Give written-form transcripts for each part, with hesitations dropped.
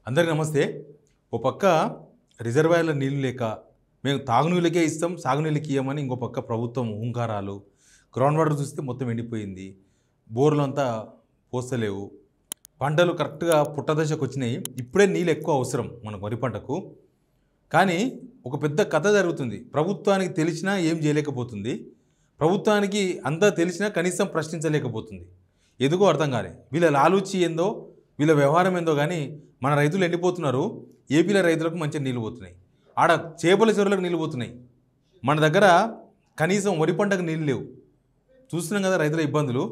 అందరికీ నమస్తే. ఓ పక్క రిజర్వాయర్ల నీళ్లు లేక మేము తాగునీళ్ళకే ఇస్తాం, సాగునీళ్ళకి ఇయ్యమని ఇంకో పక్క ప్రభుత్వం హుంకారాలు. గ్రౌండ్ వాటర్ చూస్తే మొత్తం ఎండిపోయింది. బోర్లు అంతా పోస్తలేవు. పంటలు కరెక్ట్గా పుట్టదశకు వచ్చినాయి. ఇప్పుడే నీళ్ళు ఎక్కువ అవసరం మనకు వరి పంటకు. కానీ ఒక పెద్ద కథ జరుగుతుంది. ప్రభుత్వానికి తెలిసినా ఏం చేయలేకపోతుంది. ప్రభుత్వానికి అంతా తెలిసినా కనీసం ప్రశ్నించలేకపోతుంది. ఎందుకో అర్థం కాలే. వీళ్ళ లాలూచి ఏందో, వీళ్ళ వ్యవహారం ఏందో కానీ మన రైతులు ఎండిపోతున్నారు. ఏపీల రైతులకు మంచిగా నీళ్ళు పోతున్నాయి. ఆడ చేపల చెరువులకు నీళ్ళు పోతున్నాయి. మన దగ్గర కనీసం వరి పంటకు నీళ్ళు లేవు. చూస్తున్నాం కదా రైతుల ఇబ్బందులు.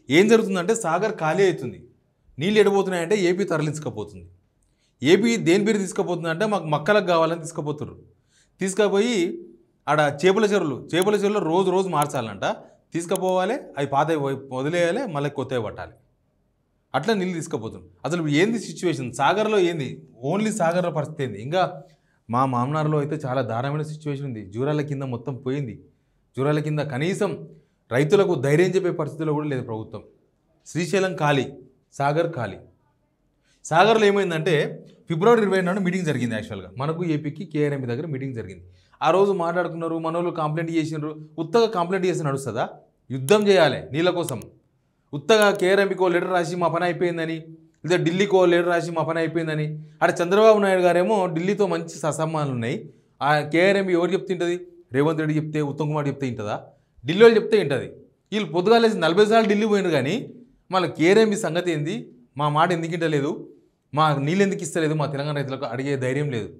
ఏం జరుగుతుందంటే సాగర్ ఖాళీ అవుతుంది. నీళ్ళు ఎడిపోతున్నాయంటే ఏపీ తరలించకపోతుంది. ఏపీ దేని పేరు తీసుకుపోతుందంటే మాకు మక్కలకు కావాలని తీసుకుపోతున్నారు. తీసుకుపోయి ఆడ చేపల చెరువులో రోజు రోజు మార్చాలంట. తీసుకుపోవాలి, అవి పాత వదిలేయాలి, మళ్ళీ కొత్తవి పట్టాలి. అట్లా నీళ్ళు తీసుకుపోతుంది. అసలు ఏంది సిచ్యువేషన్ సాగర్లో? ఏంది ఓన్లీ సాగర్లో పరిస్థితి ఏంది? ఇంకా మా మామనార్లో అయితే చాలా దారుణమైన సిచ్యువేషన్ ఉంది. జూరాల కింద మొత్తం పోయింది. జూరాల కింద కనీసం రైతులకు ధైర్యం చెప్పే పరిస్థితిలో కూడా లేదు ప్రభుత్వం. శ్రీశైలం ఖాళీ, సాగర్ ఖాళీ. సాగర్లో ఏమైందంటే ఫిబ్రవరి 24 మీటింగ్ జరిగింది. యాక్చువల్గా మనకు ఏపీకి కేఆర్ఎంపీ దగ్గర మీటింగ్ జరిగింది. ఆ రోజు మాట్లాడుకున్నారు. మనోళ్ళు కంప్లైంట్ చేసినారు. ఉత్తగా కంప్లైంట్ చేసి నడుస్తుందా? యుద్ధం చేయాలి నీళ్ళ కోసం. ఉత్తగా కేఆర్ఎంపీకి ఓ లెటర్ రాసి మా పని అయిపోయిందని, లేదా ఢిల్లీకి ఓ లెటర్ రాసి మా పని అయిపోయిందని. అక్కడ చంద్రబాబు నాయుడు గారేమో ఢిల్లీతో మంచి ససంబంధాలు ఉన్నాయి. ఆ కేఆర్ఎంపీ ఎవరు చెప్తే ఉంటుంది? రేవంత్ రెడ్డి చెప్తే, ఉత్తమ్ కుమార్ చెప్తే వింటుందా? ఢిల్లీ వాళ్ళు చెప్తే వింటుంది. వీళ్ళు పొద్దుగాలేసి 40 సార్లు ఢిల్లీ పోయినారు కానీ మళ్ళీ కేఆర్ఎంపీ సంగతి ఏంది, మా మాట ఎందుకు ఇంటలేదు, మా నీళ్ళు ఎందుకు ఇస్తలేదు, మా తెలంగాణ రైతులకు అడిగే ధైర్యం లేదు.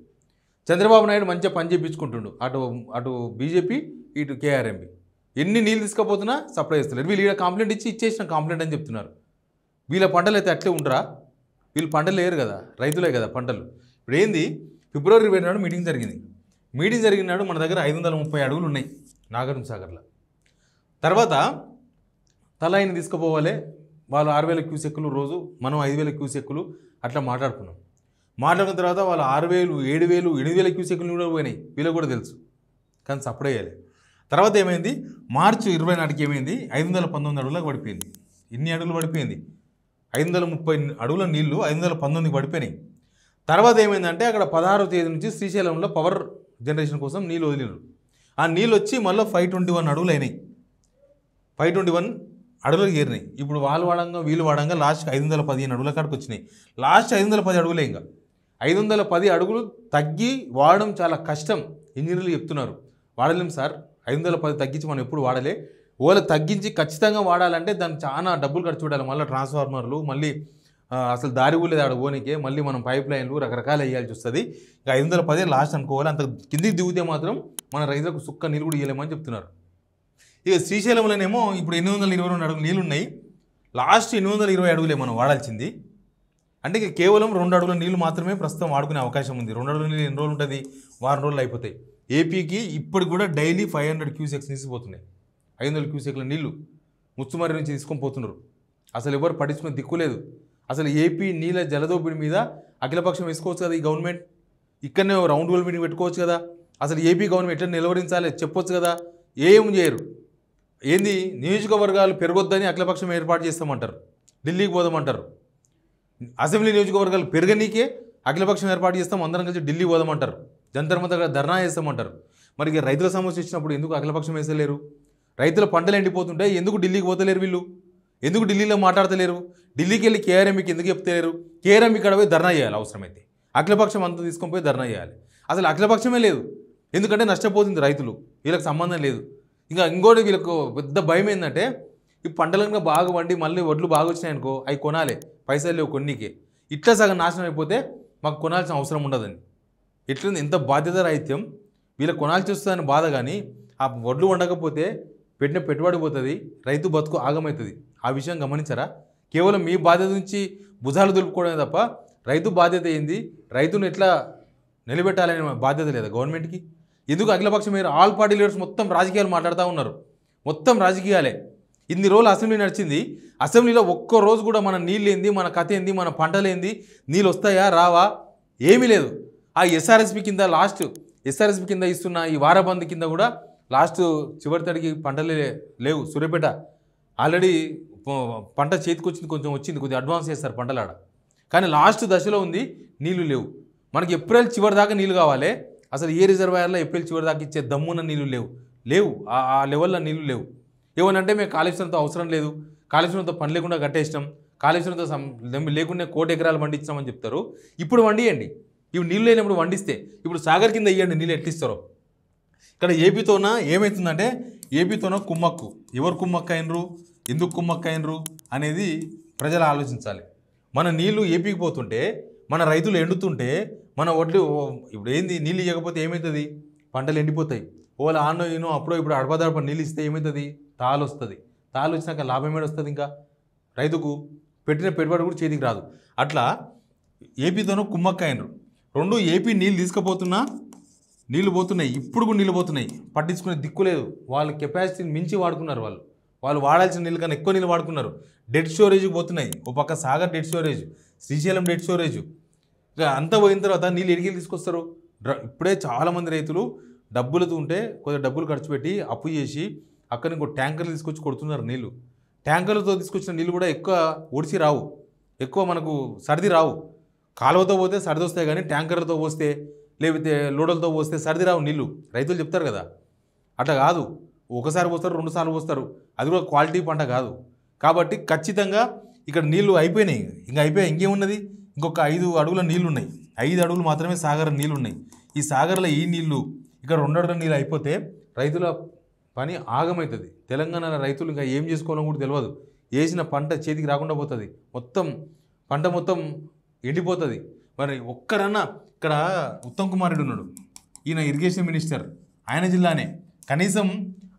చంద్రబాబు నాయుడు మంచిగా పని చేయించుకుంటుండు. అటు బీజేపీ, ఇటు కేఆర్ఎంపీ. ఎన్ని నీళ్ళు తీసుకుపోతున్నా సప్లై చేస్తలేరు. వీళ్ళు ఇక్కడ కంప్లైంట్ ఇచ్చేసిన కంప్లైంట్ అని చెప్తున్నారు. వీళ్ళ పంటలు అయితే అట్లే ఉండరా? వీళ్ళు పంటలు లేరు కదా, రైతులే కదా పంటలు. ఇప్పుడు ఏంది, ఫిబ్రవరి 24 మీటింగ్ జరిగింది. మీటింగ్ జరిగినాడు మన దగ్గర 530 అడుగులు ఉన్నాయి నాగార్జున సాగర్లో. తర్వాత తలాయిని తీసుకుపోవాలి. వాళ్ళు 6000 క్యూసెక్కులు రోజు, మనం 5000 క్యూసెక్కులు అట్లా మాట్లాడుకున్నాం. మాట్లాడిన తర్వాత వాళ్ళు 6000, 7000, 8000 క్యూసెక్కులు కూడా పోయినాయి. వీళ్ళకి కూడా తెలుసు, కానీ సప్లై చేయాలి. తర్వాత ఏమైంది, మార్చి 20 నాటికి ఏమైంది, 519 అడుగులకు పడిపోయింది. ఇన్ని అడుగులు పడిపోయింది. 530 అడుగుల నీళ్లు 519 పడిపోయినాయి. తర్వాత ఏమైందంటే అక్కడ 16వ తేదీ నుంచి శ్రీశైలంలో పవర్ జనరేషన్ కోసం నీళ్ళు వదిలినారు. ఆ నీళ్ళు వచ్చి మళ్ళీ 521 అడుగులు అయినాయి. 521 అడుగులకు చేరినాయి. ఇప్పుడు వాళ్ళు వాడంగా వీళ్ళు వాడంగా లాస్ట్కి 515 అడుగుల కాడికి వచ్చినాయి. లాస్ట్ 510 అడుగులే. ఇంకా 510 అడుగులు తగ్గి వాడడం చాలా కష్టం. ఇంజనీర్లు చెప్తున్నారు వాడలేం సార్, 510 తగ్గించి మనం ఎప్పుడు వాడలే. ఓలా తగ్గించి ఖచ్చితంగా వాడాలంటే దానికి చాలా డబ్బులు ఖర్చు పెట్టాలి. మళ్ళీ ట్రాన్స్ఫార్మర్లు, మళ్ళీ అసలు దారి ఊలేదు ఆడ ఓనికే, మళ్ళీ మనం పైప్ లైన్లు రకరకాలు వేయాల్సి వస్తుంది. ఇక 510 లాస్ట్ అనుకోవాలి. అంత కిందికి దిగితే మాత్రం మన రైతులకు సుక్క నీళ్ళు కూడా ఇవ్వలేమని చెప్తున్నారు. ఇక శ్రీశైలంలోనేమో ఇప్పుడు 822 అడుగులు నీళ్ళు ఉన్నాయి. లాస్ట్ 820 అడుగులే మనం వాడాల్సింది. అంటే ఇక కేవలం 2 అడుగుల నీళ్ళు మాత్రమే ప్రస్తుతం వాడుకునే అవకాశం ఉంది. 2 అడుగుల నీళ్ళు ఎన్ని రోజులు ఉంటుంది? వారం రోజులు అయిపోతాయి. ఏపీకి ఇప్పుడు కూడా డైలీ 500 క్యూసెక్స్ తీసుకుపోతున్నాయి. 500 క్యూసెక్ల నీళ్లు ముచ్చుమర్రి నుంచి తీసుకొని పోతున్నారు. అసలు ఎవరు పట్టించుకునే దిక్కులేదు. అసలు ఏపీ నీళ్ళ జలదోపిడి మీద అఖిలపక్షం వేసుకోవచ్చు కదా ఈ గవర్నమెంట్. ఇక్కడనే రౌండ్ టేబుల్ మీటింగ్ పెట్టుకోవచ్చు కదా. అసలు ఏపీ గవర్నమెంట్ ఎట్లా నిలవరించాలి చెప్పొచ్చు కదా. ఏం చేయరు. ఏంది, నియోజకవర్గాలు పెరగొద్దని అఖిలపక్షం ఏర్పాటు చేస్తామంటారు, ఢిల్లీకి పోదామంటారు. అసెంబ్లీ నియోజకవర్గాలు పెరగనీకే అఖిలపక్షం ఏర్పాటు చేస్తాం, అందరం కలిసి ఢిల్లీ పోదామంటారు, జంతర్ మంతర్ ధర్నా చేస్తామంటారు. మరి ఇక రైతుల సమస్య వచ్చినప్పుడు ఎందుకు అఖిలపక్షం వేసలేరు? రైతుల పంటలు ఎండిపోతుంటే ఎందుకు ఢిల్లీకి పోతలేరు వీళ్ళు? ఎందుకు ఢిల్లీలో మాట్లాడతలేరు? ఢిల్లీకి వెళ్ళి కేఆర్ఎంకి ఎందుకు చెప్తలేరు? కేఆర్ఎం ఇక్కడ పోయి ధర్నా చేయాలి అవసరమైతే. అఖిలపక్షం అంతా తీసుకొని పోయి ధర్నా చేయాలి. అసలు అఖిలపక్షమే లేదు. ఎందుకంటే నష్టపోతుంది రైతులు, వీళ్ళకి సంబంధం లేదు. ఇంకా ఇంకోటి వీళ్ళకు పెద్ద భయం ఏంటంటే ఈ పంటలను బాగా వండి మళ్ళీ వడ్లు బాగా వచ్చినాయనుకో అవి కొనాలి, పైసలు లేవు కొన్నికే. ఇట్లా సగం నాశనం అయిపోతే మాకు కొనాల్సిన అవసరం ఉండదని. ఎట్లుంది, ఎంత బాధ్యత రాహిత్యం. వీళ్ళకి కొనాల్సి వస్తుందని బాధ, కానీ ఆ వడ్లు వండకపోతే పెట్టిన పెట్టుబడి పోతుంది, రైతు బతుకు ఆగమవుతుంది. ఆ విషయం గమనించరా? కేవలం మీ బాధ్యత నుంచి భుజాలు దులుపుకోవడమే తప్ప రైతు బాధ్యత ఏంది, రైతును ఎట్లా నిలబెట్టాలనే బాధ్యత లేదా గవర్నమెంట్కి? ఎందుకు అఖిలపక్షం మీరు ఆల్ పార్టీ లీడర్స్ మొత్తం రాజకీయాలు మాట్లాడుతూ ఉన్నారు. మొత్తం రాజకీయాలే. ఇన్ని రోజులు అసెంబ్లీ నడిచింది. అసెంబ్లీలో ఒక్కరోజు కూడా మన నీళ్ళు ఏంది, మన కథ ఏంది, మన పంటలు ఏంది, నీళ్ళు వస్తాయా రావా, ఏమీ లేదు. ఆ ఎస్ఆర్ఎస్పి కింద లాస్ట్ ఎస్ఆర్ఎస్పి కింద ఇస్తున్న ఈ వారబంద్ కింద కూడా లాస్ట్ చివరి తడికి పంటలే లేవు. సూర్యాపేట ఆల్రెడీ పంట చేతికి వచ్చింది, కొంచెం వచ్చింది, కొద్దిగా అడ్వాన్స్ చేస్తారు పంటలాడ. కానీ లాస్ట్ దశలో ఉంది, నీళ్లు లేవు. మనకి ఏప్రిల్ చివరి దాకా నీళ్ళు కావాలి. అసలు ఏ రిజర్వాయర్లో ఏప్రిల్ చివరి దాకా ఇచ్చే దమ్మున్న నీళ్ళు లేవు. ఆ లెవెల్లో నీళ్ళు లేవు. ఏమనంటే మేము కాళేశ్వరంతో అవసరం లేదు, కాళేశ్వరంతో పని లేకుండా కట్టేసినాం, కాళేశ్వరంతో లేకుండా 1 కోటి ఎకరాలు వండించినామని చెప్తారు. ఇప్పుడు వండియండి. ఇవి నీళ్ళు లేనప్పుడు వండిస్తే ఇప్పుడు సాగర్ కింద ఇవ్వండి, నీళ్ళు ఎట్లిస్తారో. ఇక్కడ ఏపీతోన ఏమవుతుందంటే ఏపీతోన కుమ్మక్కు. ఎవరు కుమ్మక్కు అయినరు, ఎందుకు కుమ్మక్కు అయినరు అనేది ప్రజలు ఆలోచించాలి. మన నీళ్లు ఏపీకి పోతుంటే, మన రైతులు ఎండుతుంటే, మన ఒడ్లు ఇప్పుడు ఏంది నీళ్ళు ఇవ్వకపోతే ఏమవుతుంది? పంటలు ఎండిపోతాయి. ఓలా ఆనో ఈనో అప్పుడో ఇప్పుడు అడపదడప నీళ్ళు ఇస్తే ఏమవుతుంది? తాలు వస్తుంది. తాలు వచ్చినాక లాభం ఏడు వస్తుంది? ఇంకా రైతుకు పెట్టిన పెట్టుబడి కూడా చేతికి రాదు. అట్లా ఏపీతోనూ కుమ్మక్క అయినరు. 2 ఏపీ నీళ్ళు తీసుకుపోతున్నా నీళ్ళు పోతున్నాయి, ఇప్పుడు కూడా నీళ్ళు పోతున్నాయి. పట్టించుకునే దిక్కు లేదు. వాళ్ళ కెపాసిటీని మించి వాడుకున్నారు. వాళ్ళు వాడాల్సిన నీళ్ళు కన్నా ఎక్కువ నీళ్ళు వాడుకున్నారు. డెడ్ స్టోరేజ్కి పోతున్నాయి. ఒక పక్క Sagar dead storage, Srisailam dead storage. ఇక అంతా పోయిన తర్వాత నీళ్ళు ఎడికి తీసుకొస్తారు? ఇప్పుడే చాలామంది రైతులు డబ్బులతో ఉంటే కొద్దిగా డబ్బులు ఖర్చు పెట్టి అప్పు చేసి అక్కడ ఇంకో ట్యాంకర్లు తీసుకొచ్చి కొడుతున్నారు నీళ్ళు. ట్యాంకర్లతో తీసుకొచ్చిన నీళ్ళు కూడా ఎక్కువ ఒడిసి రావు, ఎక్కువ మనకు సర్ది రావు. కాలువతో పోతే సర్ది వస్తాయి, కానీ ట్యాంకర్లతో పోస్తే లేకపోతే లోడలతో పోస్తే సర్ది రావు నీళ్ళు. రైతులు చెప్తారు కదా, అట్లా కాదు. ఒకసారి పోస్తారు, 2 సార్లు పోస్తారు. అది కూడా క్వాలిటీ పంట కాదు. కాబట్టి ఖచ్చితంగా ఇక్కడ నీళ్లు అయిపోయినాయి. ఇంకేమున్నది? ఇంకొక 5 అడుగుల నీళ్ళు ఉన్నాయి. 5 అడుగులు మాత్రమే సాగర్ నీళ్ళు ఉన్నాయి. ఈ సాగర్లో ఈ నీళ్లు ఇక్కడ 2 అడుగుల నీళ్ళు అయిపోతే రైతుల పని ఆగమవుతుంది. తెలంగాణ రైతులు ఇంకా ఏం చేసుకోవాలో కూడా తెలియదు. వేసిన పంట చేతికి రాకుండా పోతుంది. పంట మొత్తం ఎండిపోతుంది. మరి ఒక్కరన్నా ఇక్కడ ఉత్తమ్ కుమార్ రెడ్డి ఉన్నాడు, ఈయన ఇరిగేషన్ మినిస్టర్, ఆయన జిల్లానే. కనీసం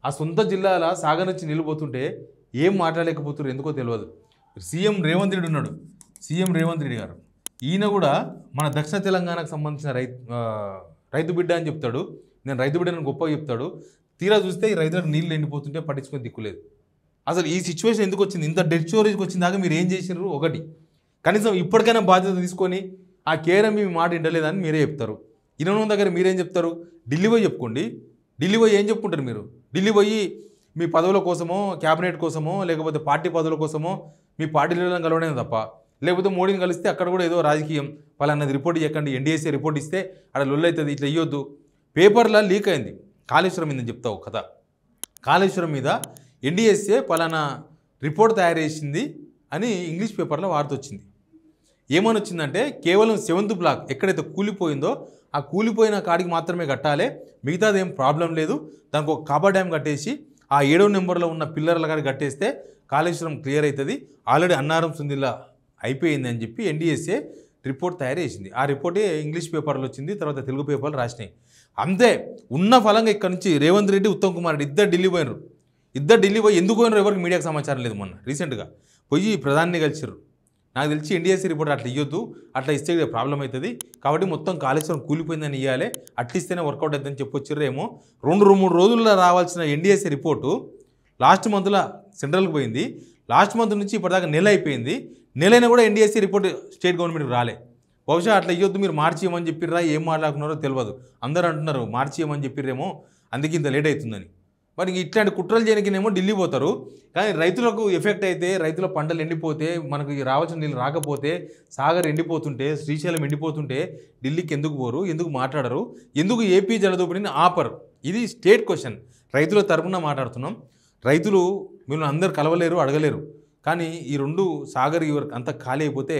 ఆ సొంత జిల్లాల సాగర్ నుంచి నిలిపోతుంటే ఏం మాట్లాడలేకపోతున్నారు, ఎందుకో తెలియదు. సీఎం రేవంత్ రెడ్డి ఉన్నాడు, సీఎం రేవంత్ రెడ్డి గారు. ఈయన కూడా మన దక్షిణ తెలంగాణకు సంబంధించిన రైతు బిడ్డ అని చెప్తాడు. నేను రైతు బిడ్డను గొప్పగా చెప్తాడు. తీరా చూస్తే ఈ రైతులకు నీళ్ళు ఎండిపోతుంటే పట్టించుకొని దిక్కులేదు. అసలు ఈ సిచ్యువేషన్ ఎందుకు వచ్చింది? ఇంత డెడ్ స్టోరేజ్కి వచ్చిన దాకా మీరు ఏం చేసినారు? ఒకటి, కనీసం ఇప్పటికైనా బాధ్యత తీసుకొని ఆ కేరం మీ మాట వింటలేదని మీరే చెప్తారు. ఇన్న దగ్గర మీరేం చెప్తారు? ఢిల్లీ పోయి చెప్పుకోండి. ఢిల్లీ పోయి ఏం చెప్పుకుంటారు మీరు? ఢిల్లీ పోయి మీ పదవుల కోసమో, క్యాబినెట్ కోసమో, లేకపోతే పార్టీ పదవుల కోసమో మీ పార్టీ లీడర్లను కలవడమే తప్ప, లేకపోతే మోడీని కలిస్తే అక్కడ కూడా ఏదో రాజకీయం పలాన్నది రిపోర్ట్ ఇవ్వకండి, ఎన్డీఏసీ రిపోర్ట్ ఇస్తే అక్కడ లొల్లవుతుంది, ఇట్లా ఇవ్వద్దు. పేపర్లో లీక్ అయింది కాళేశ్వరం మీద చెప్తావు కదా. కాళేశ్వరం మీద ఎన్డీఏసీ పలానా రిపోర్ట్ తయారు చేసింది అని ఇంగ్లీష్ పేపర్లో వార్త వచ్చింది. ఏమని వచ్చిందంటే కేవలం 7th బ్లాక్ ఎక్కడైతే కూలిపోయిందో ఆ కూలిపోయిన కాడికి మాత్రమే కట్టాలి, మిగతాది ఏం ప్రాబ్లం లేదు. దానికి ఒక కాబా డ్యామ్ కట్టేసి ఆ 7వ నెంబర్లో ఉన్న పిల్లర్ల కాడికి కట్టేస్తే కాళేశ్వరం క్లియర్ అవుతుంది. ఆల్రెడీ అన్నారం సుందిల్లా అయిపోయింది అని చెప్పి ఎన్డీఏసీ రిపోర్ట్ తయారు చేసింది. ఆ రిపోర్టే ఇంగ్లీష్ పేపర్లో వచ్చింది, తర్వాత తెలుగు పేపర్లు రాసినాయి. అంతే ఉన్న ఫలంగా ఇక్కడ నుంచి రేవంత్ రెడ్డి, ఉత్తమ్ కుమార్ రెడ్డి ఇద్దరు ఢిల్లీ పోయినారు. ఢిల్లీ పోయి ఎందుకు పోయినారు ఎవరికి మీడియాకు సమాచారం లేదు. మొన్న రీసెంట్గా పోయి ప్రధాని కలిసిరు. నాకు తెలిసి ఎన్డీఏసీ రిపోర్ట్ అట్లా ఇవ్వద్దు, అట్లా ఇస్తే ప్రాబ్లం అవుతుంది, కాబట్టి మొత్తం కాళేశ్వరం కూలిపోయిందని ఇవ్వాలి, అట్లిస్తేనే వర్కౌట్ అవుతుందని చెప్పొచ్చిర్రేమో. 2-3 రోజుల్లో రావాల్సిన ఎన్డీఏసీ రిపోర్టు లాస్ట్ మంత్లో సెంట్రల్కి పోయింది. లాస్ట్ మంత్ నుంచి ఇప్పటిదాకా నెల అయిపోయింది. నెలైనా కూడా ఎన్డీఏసీ రిపోర్ట్ స్టేట్ గవర్నమెంట్కి రాలే. బహుశా అట్లా ఇవ్వద్దు, మీరు మార్చి ఇవ్వమని చెప్పిర్రా, ఏం మాట్లాడుకున్నారో తెలియదు. అందరూ అంటున్నారు మార్చి ఇవ్వమని చెప్పిర్రేమో, అందుకే ఇంత లేట్ అవుతుందని. మరి ఇట్లాంటి కుట్రలు చేయడానికేమో ఢిల్లీ పోతారు, కానీ రైతులకు ఎఫెక్ట్ అయితే, రైతుల పంటలు ఎండిపోతే, మనకు రావాల్సిన నీళ్ళు రాకపోతే, సాగర్ ఎండిపోతుంటే, శ్రీశైలం ఎండిపోతుంటే ఢిల్లీకి ఎందుకు పోరు, ఎందుకు మాట్లాడరు, ఎందుకు ఏపీ జలదోపిడిని ఆపరు? ఇది స్టేట్ క్వశ్చన్. రైతుల తరపున మాట్లాడుతున్నాం. రైతులు మిమ్మల్ని అందరు కలవలేరు, అడగలేరు. కానీ ఈ 2 సాగర్ అంతా ఖాళీ అయిపోతే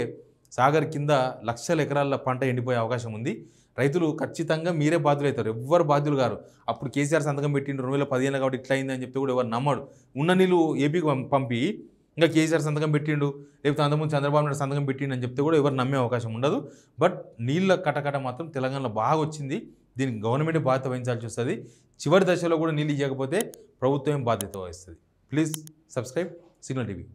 సాగర్ కింద లక్షల ఎకరాల పంట ఎండిపోయే అవకాశం ఉంది. రైతులు ఖచ్చితంగా మీరే బాధ్యులు అవుతారు, ఎవ్వరు బాధ్యులు గారు. అప్పుడు కేసీఆర్ సంతకం పెట్టిండు 2015 కాబట్టి ఇట్లా అయిందని చెప్తే కూడా ఎవరు నమ్మడు. ఉన్న నీళ్ళు ఏపీకి పంపి ఇంకా కేసీఆర్ సంతకం పెట్టిండు, లేకపోతే అంతకుముందు చంద్రబాబు నాయుడు సంతకం పెట్టిండు అని చెప్తే కూడా ఎవరు నమ్మే అవకాశం ఉండదు. బట్ నీళ్ళ కటకట మాత్రం తెలంగాణలో బాగా వచ్చింది. దీనికి గవర్నమెంట్ బాధ్యత వహించాల్సి వస్తుంది. చివరి దశలో కూడా నీళ్ళు ఇవ్వకపోతే ప్రభుత్వం బాధ్యత వహిస్తుంది. Please subscribe signal TV.